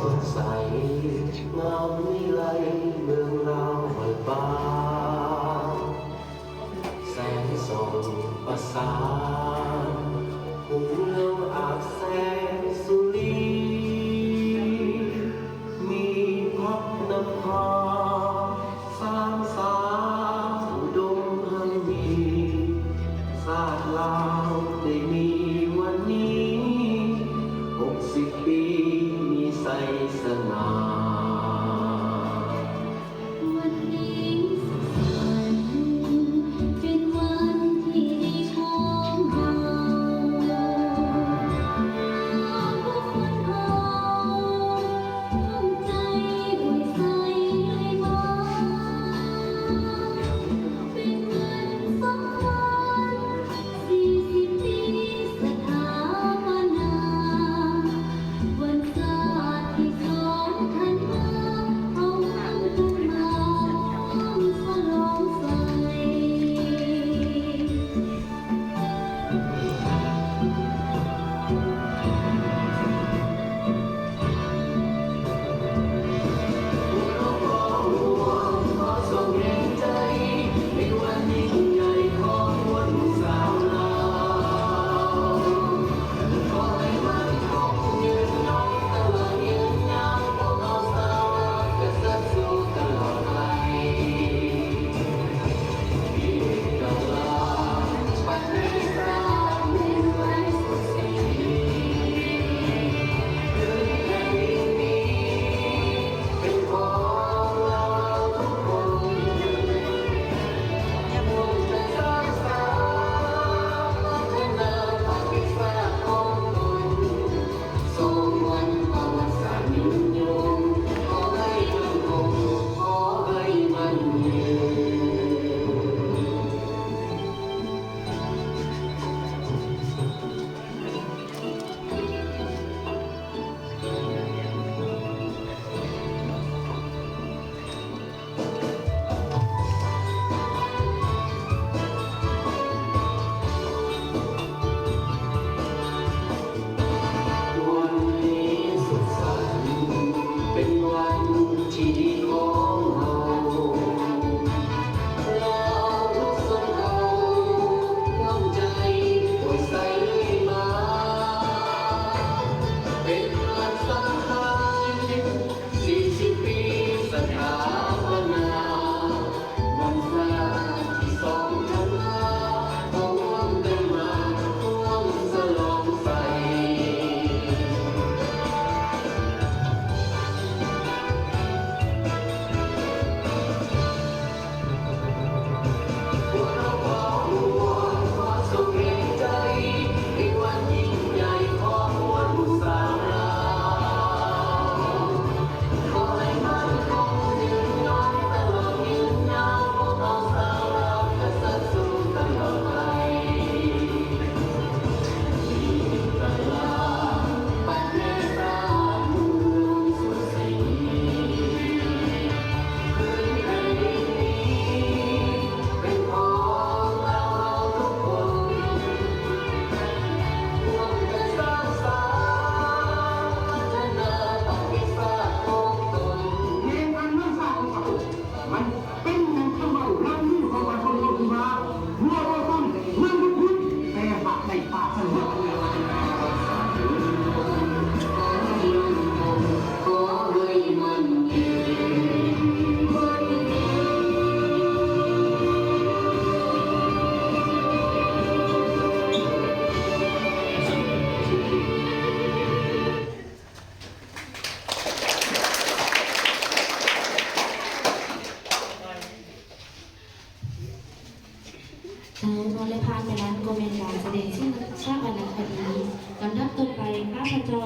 สดใสงามวิไลเมืองราวไว้ฟ้าแสงส่องประสานหุ่นเรืองอาบแสงสุรีมีพับนภาสามสาวอุดมหันมีศาสตร์ลาวได้มีวันนี้60 ปีมีไสสง่าวันนี้สุขสันต์เป็นวันที่ดีของเราทุกคนเอาร่วมใจอวยใส่ให้มาเป็นวันสำคัญ40 ปีสถาปนาวันศาสตร์ที่2 ธันวาเอากันมาฉลองใส่เราได้พานไปนั้นก็เป็นการแสดงชื่อชาติวรรณคดีลำดับต่อไปข้าพเจ้า